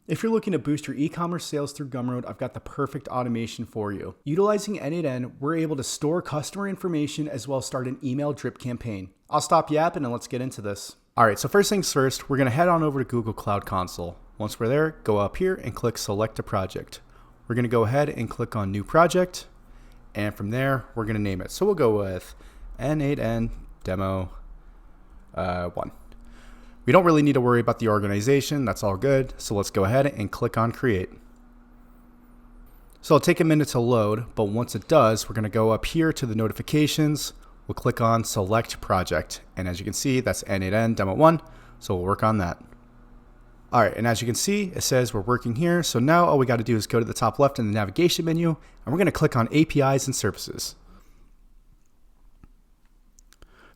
If you're looking to boost your e-commerce sales through Gumroad, I've got the perfect automation for you. Utilizing N8N, we're able to store customer information as well as start an email drip campaign. I'll stop yapping and let's get into this. All right, so first things first, we're gonna head on over to Google Cloud Console. Once we're there, go up here and click Select a Project. We're gonna go ahead and click on New Project, and from there, we're gonna name it. So we'll go with N8N Demo 1. We don't really need to worry about the organization. That's all good. So let's go ahead and click on Create. So it'll take a minute to load, but once it does, we're going to go up here to the notifications. We'll click on Select Project. And as you can see, that's N8N Demo 1. So we'll work on that. All right, and as you can see, it says we're working here. So now all we got to do is go to the top left in the navigation menu, and we're going to click on APIs and Services.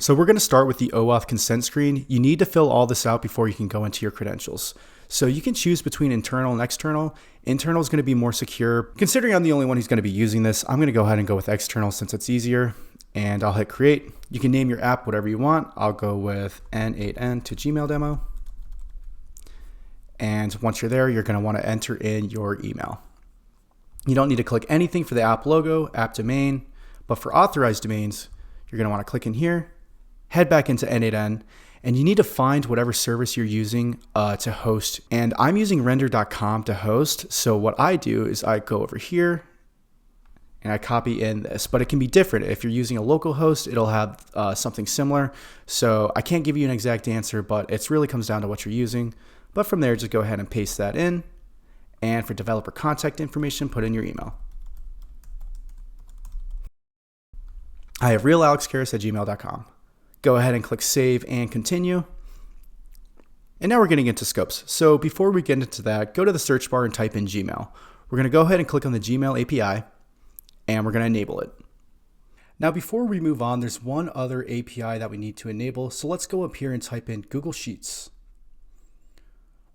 So we're going to start with the OAuth consent screen. You need to fill all this out before you can go into your credentials. So you can choose between internal and external. Internal is going to be more secure. Considering I'm the only one who's going to be using this, I'm going to go ahead and go with external since it's easier. And I'll hit create. You can name your app whatever you want. I'll go with N8N to Gmail demo. And once you're there, you're going to want to enter in your email. You don't need to click anything for the app logo, app domain, but for authorized domains, you're going to want to click in here. Head back into N8N, and you need to find whatever service you're using to host. And I'm using render.com to host. So what I do is I go over here and I copy in this, but it can be different. If you're using a local host, it'll have something similar. So I can't give you an exact answer, but it really comes down to what you're using. But from there, just go ahead and paste that in. And for developer contact information, put in your email. I have realalexkarras@gmail.com. Go ahead and click Save and Continue. And now we're getting into scopes. So before we get into that, go to the search bar and type in Gmail. We're going to go ahead and click on the Gmail API, and we're going to enable it. Now before we move on, there's one other API that we need to enable. So let's go up here and type in Google Sheets.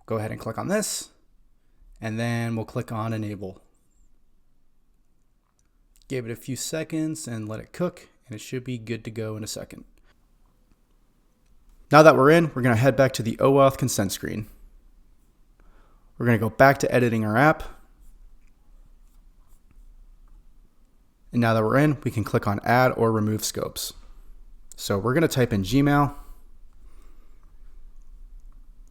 Go ahead and click on this, and then we'll click on Enable. Give it a few seconds and let it cook, and it should be good to go in a second. Now that we're in, we're going to head back to the OAuth consent screen. We're going to go back to editing our app. And now that we're in, we can click on Add or Remove Scopes. So we're going to type in Gmail.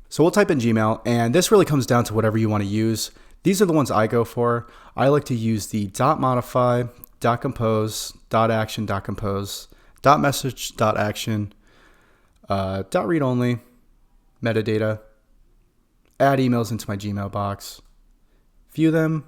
So we'll type in Gmail, and this really comes down to whatever you want to use. These are the ones I go for. I like to use the .modify, .compose, .action, .compose, .message, .action, .read only, metadata, add emails into my Gmail box, view them,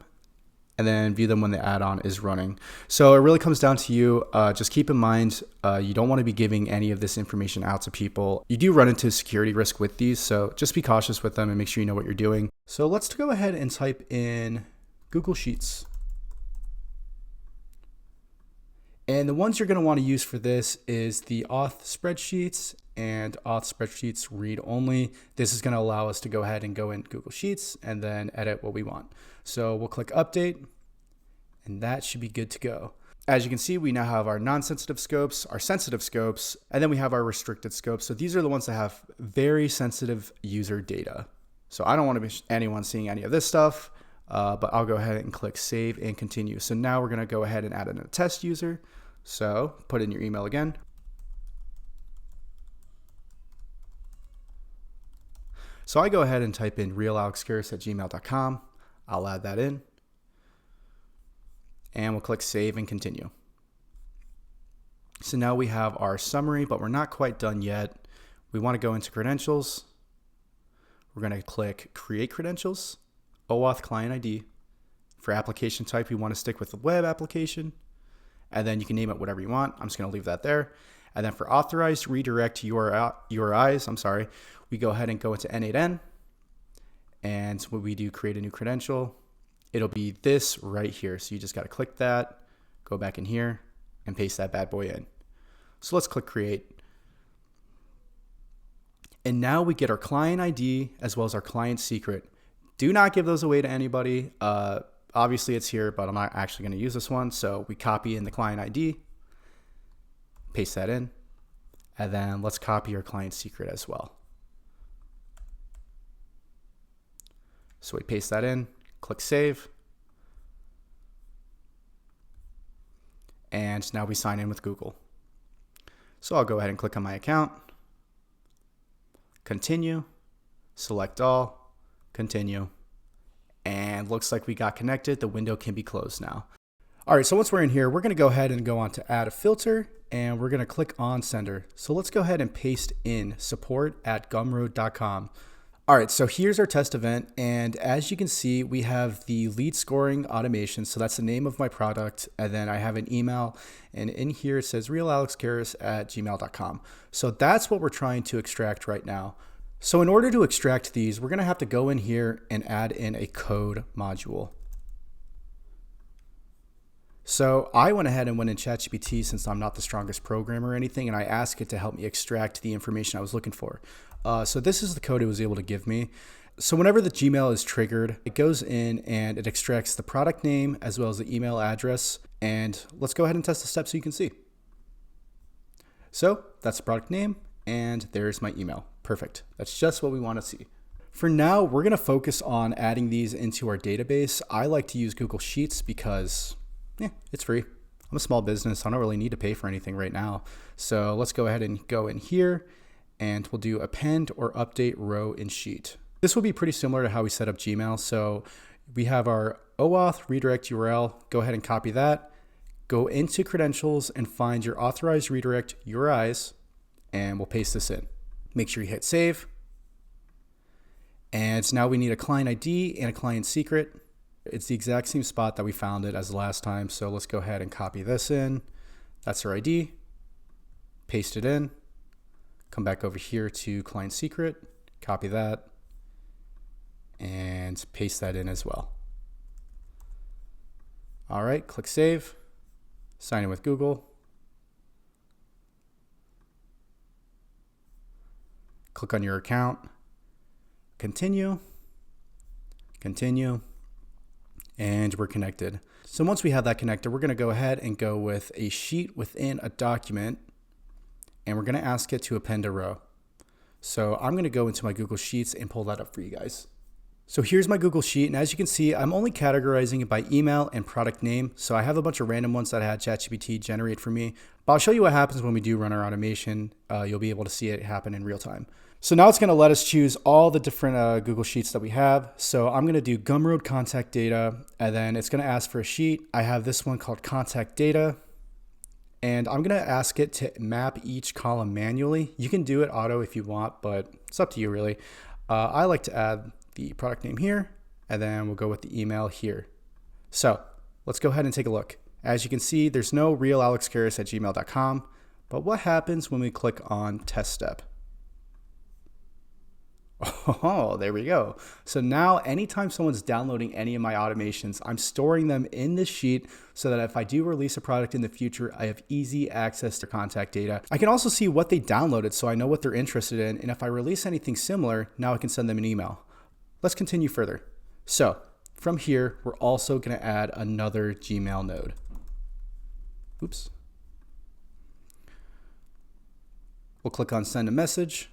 and then view them when the add-on is running. So it really comes down to you. Just keep in mind, you don't want to be giving any of this information out to people. You do run into security risk with these, so just be cautious with them and make sure you know what you're doing. So let's go ahead and type in Google Sheets. And the ones you're going to want to use for this is the auth spreadsheets and auth spreadsheets read only. This is going to allow us to go ahead and go in Google Sheets and then edit what we want. So we'll click update, and that should be good to go. As you can see, we now have our non-sensitive scopes, our sensitive scopes, and then we have our restricted scopes. So these are the ones that have very sensitive user data. So I don't want to be anyone seeing any of this stuff, but I'll go ahead and click Save and Continue. So now we're going to go ahead and add in a test user. So put in your email again. So I go ahead and type in realalexkarras@gmail.com. I'll add that in. And we'll click Save and Continue. So now we have our summary, but we're not quite done yet. We want to go into credentials. We're going to click Create Credentials, OAuth Client ID. For application type, we want to stick with the web application. And then you can name it whatever you want. I'm just going to leave that there. And then for authorized redirect URIs, we go ahead and go into N8N. And when we do create a new credential, it'll be this right here. So you just got to click that, go back in here, and paste that bad boy in. So let's click Create. And now we get our client ID as well as our client secret. Do not give those away to anybody. Obviously it's here, but I'm not actually going to use this one. So we copy in the client ID, paste that in, and then let's copy our client secret as well. So we paste that in, click save. And now we sign in with Google. So I'll go ahead and click on my account, continue, select all, continue, and looks like we got connected. The window can be closed now. All right, so once we're in here, we're gonna go ahead and go on to add a filter, and we're gonna click on sender. So let's go ahead and paste in support@gumroad.com. All right, so here's our test event, and as you can see, we have the lead scoring automation. So that's the name of my product, and then I have an email, and in here it says realalexkarras@gmail.com. So that's what we're trying to extract right now. So in order to extract these, we're gonna have to go in here and add in a code module. So I went ahead and went in ChatGPT, since I'm not the strongest programmer or anything, and I asked it to help me extract the information I was looking for. So this is the code it was able to give me. So whenever the Gmail is triggered, it goes in and it extracts the product name as well as the email address. And let's go ahead and test the steps so you can see. So that's the product name, and there's my email. Perfect. That's just what we want to see. For now, we're going to focus on adding these into our database. I like to use Google Sheets because it's free. I'm a small business. I don't really need to pay for anything right now. So let's go ahead and go in here, and we'll do append or update row in sheet. This will be pretty similar to how we set up Gmail. So we have our OAuth redirect URL. Go ahead and copy that. Go into credentials and find your authorized redirect URIs, and we'll paste this in. Make sure you hit save. And now we need a client ID and a client secret. It's the exact same spot that we found it as the last time. So let's go ahead and copy this in. That's our ID. Paste it in. Come back over here to client secret, copy that, and paste that in as well. All right, click save, sign in with Google. Click on your account, continue, and we're connected. So once we have that connected, we're gonna go ahead and go with a sheet within a document, and we're going to ask it to append a row. So I'm going to go into my Google Sheets and pull that up for you guys. So here's my Google Sheet, and as you can see, I'm only categorizing it by email and product name. So I have a bunch of random ones that I had ChatGPT generate for me, but I'll show you what happens when we do run our automation. You'll be able to see it happen in real time. So now it's going to let us choose all the different Google Sheets that we have. So I'm going to do Gumroad contact data, and then it's going to ask for a sheet. I have this one called contact data. And I'm going to ask it to map each column manually. You can do it auto if you want, but it's up to you really. I like to add the product name here, and then we'll go with the email here. So let's go ahead and take a look. As you can see, there's no realalexkarras@gmail.com, but what happens when we click on test step? Oh, there we go. So now anytime someone's downloading any of my automations, I'm storing them in this sheet so that if I do release a product in the future, I have easy access to contact data. I can also see what they downloaded so I know what they're interested in. And if I release anything similar, now I can send them an email. Let's continue further. So from here, we're also going to add another Gmail node. Oops. We'll click on send a message.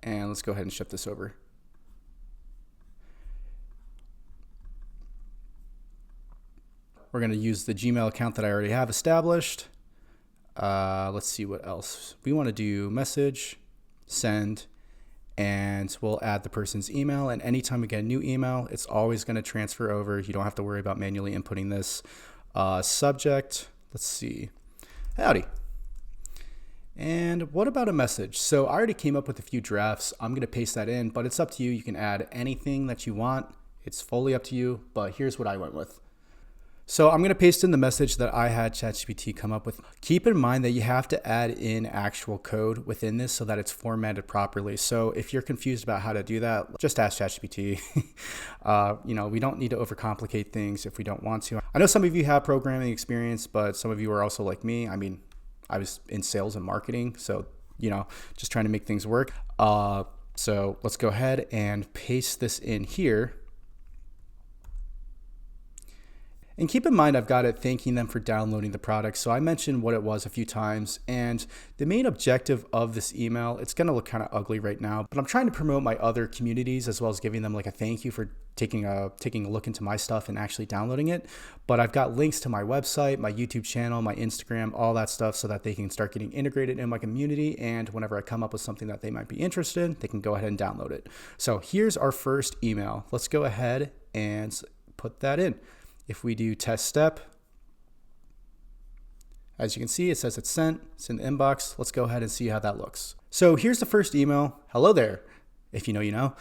And let's go ahead and ship this over. We're going to use the Gmail account that I already have established. Let's see what else. We want to do message, send, and we'll add the person's email. And anytime we get a new email, it's always going to transfer over. You don't have to worry about manually inputting this. Subject, let's see. Howdy. And what about a message? So I already came up with a few drafts. I'm going to paste that in, but it's up to you. You can add anything that you want. It's fully up to you, but here's what I went with. So I'm going to paste in the message that I had ChatGPT come up with. Keep in mind that you have to add in actual code within this so that it's formatted properly. So if you're confused about how to do that, just ask ChatGPT. We don't need to overcomplicate things if we don't want to. I know some of you have programming experience, but some of you are also like me. I mean, I was in sales and marketing, so, just trying to make things work. So let's go ahead and paste this in here. And keep in mind, I've got it thanking them for downloading the product. So I mentioned what it was a few times. And the main objective of this email, it's going to look kind of ugly right now, but I'm trying to promote my other communities as well as giving them like a thank you for taking a look into my stuff and actually downloading it. But I've got links to my website, my YouTube channel, my Instagram, all that stuff so that they can start getting integrated in my community. And whenever I come up with something that they might be interested in, they can go ahead and download it. So here's our first email. Let's go ahead and put that in. If we do test step, as you can see, it says it's sent, it's in the inbox. Let's go ahead and see how that looks. So here's the first email. Hello there. If you know, you know.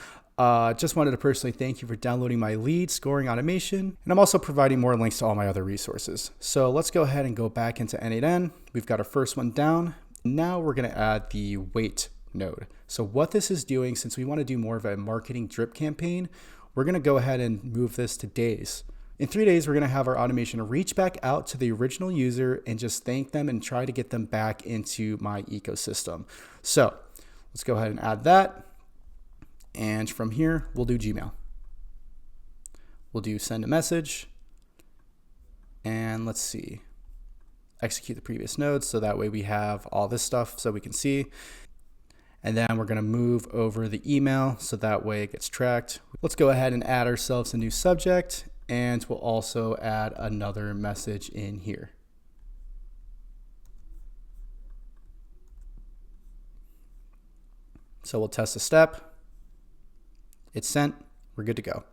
Just wanted to personally thank you for downloading my lead scoring automation. And I'm also providing more links to all my other resources. So let's go ahead and go back into N8N. We've got our first one down. Now we're going to add the wait node. So what this is doing, since we want to do more of a marketing drip campaign, we're going to go ahead and move this to days. In 3 days, we're going to have our automation reach back out to the original user and just thank them and try to get them back into my ecosystem. So let's go ahead and add that. And from here, we'll do Gmail. We'll do send a message. And let's see, execute the previous node. So that way we have all this stuff so we can see. And then we're going to move over the email so that way it gets tracked. Let's go ahead and add ourselves a new subject. And we'll also add another message in here. So we'll test a step. It's sent. We're good to go.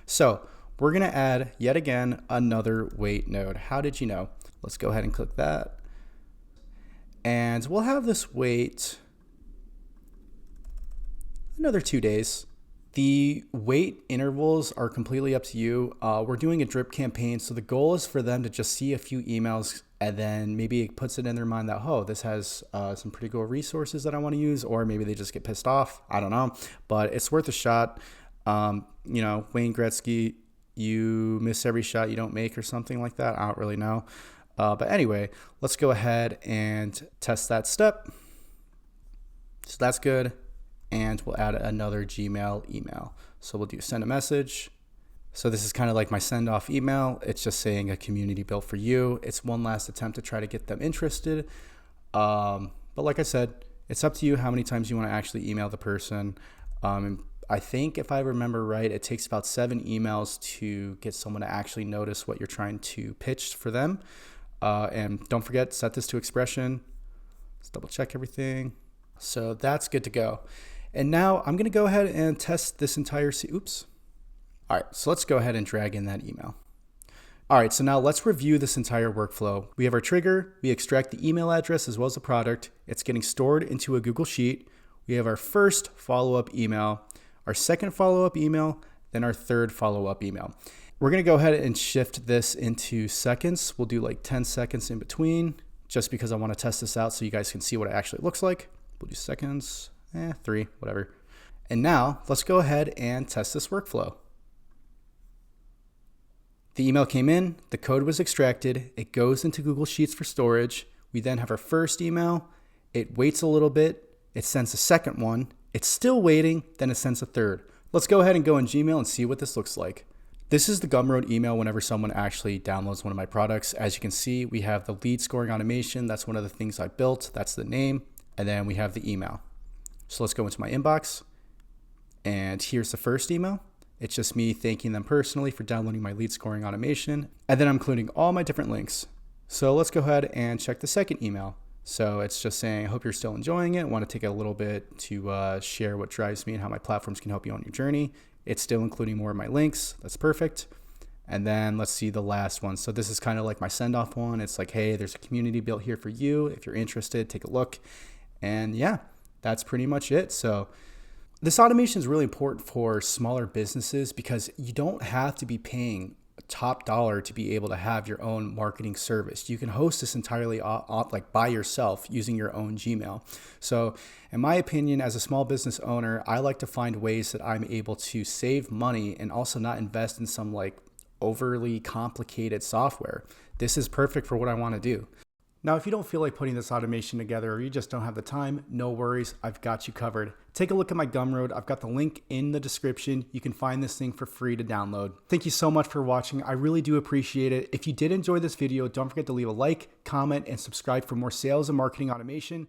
So we're going to add yet again another wait node. How did you know? Let's go ahead and click that. And we'll have this wait another 2 days. The wait intervals are completely up to you. We're doing a drip campaign, so the goal is for them to just see a few emails and then maybe it puts it in their mind that, oh, this has some pretty cool resources that I want to use, or maybe they just get pissed off. I don't know, but it's worth a shot. You know, Wayne Gretzky, you miss every shot you don't make or something like that. I don't really know. But anyway, let's go ahead and test that step. So that's good. And we'll add another Gmail email. So we'll do send a message. So this is kind of like my send off email. It's just saying a community built for you. It's one last attempt to try to get them interested. But like I said, it's up to you how many times you want to actually email the person. I think if I remember right, it takes about 7 emails to get someone to actually notice what you're trying to pitch for them. And don't forget, set this to expression. Let's double check everything. So that's good to go. And now I'm going to go ahead and test this entire, oops. All right, so let's go ahead and drag in that email. All right, so now let's review this entire workflow. We have our trigger, we extract the email address as well as the product. It's getting stored into a Google Sheet. We have our first follow-up email, our second follow-up email, then our third follow-up email. We're going to go ahead and shift this into seconds. We'll do like 10 seconds in between just because I want to test this out so you guys can see what it actually looks like. We'll do seconds, 3, whatever. And now let's go ahead and test this workflow. The email came in, the code was extracted, it goes into Google Sheets for storage. We then have our first email, it waits a little bit, it sends a second one, it's still waiting, then it sends a third. Let's go ahead and go in Gmail and see what this looks like. This is the Gumroad email whenever someone actually downloads one of my products. As you can see, we have the lead scoring automation. That's one of the things I built. That's the name. And then we have the email. So let's go into my inbox. And here's the first email. It's just me thanking them personally for downloading my lead scoring automation. And then I'm including all my different links. So let's go ahead and check the second email. So it's just saying, I hope you're still enjoying it. Want to take a little bit to share what drives me and how my platforms can help you on your journey. It's still including more of my links. That's perfect. And then let's see the last one. So this is kind of like my send off one. It's like, hey, there's a community built here for you. If you're interested, take a look. And yeah, that's pretty much it. So this automation is really important for smaller businesses because you don't have to be paying top dollar to be able to have your own marketing service. You can host this entirely like by yourself using your own Gmail. So in my opinion, as a small business owner, I like to find ways that I'm able to save money and also not invest in some like overly complicated software. This is perfect for what I want to do. Now, if you don't feel like putting this automation together or you just don't have the time, no worries, I've got you covered. Take a look at my Gumroad. I've got the link in the description. You can find this thing for free to download. Thank you so much for watching. I really do appreciate it. If you did enjoy this video, don't forget to leave a like, comment, and subscribe for more sales and marketing automation.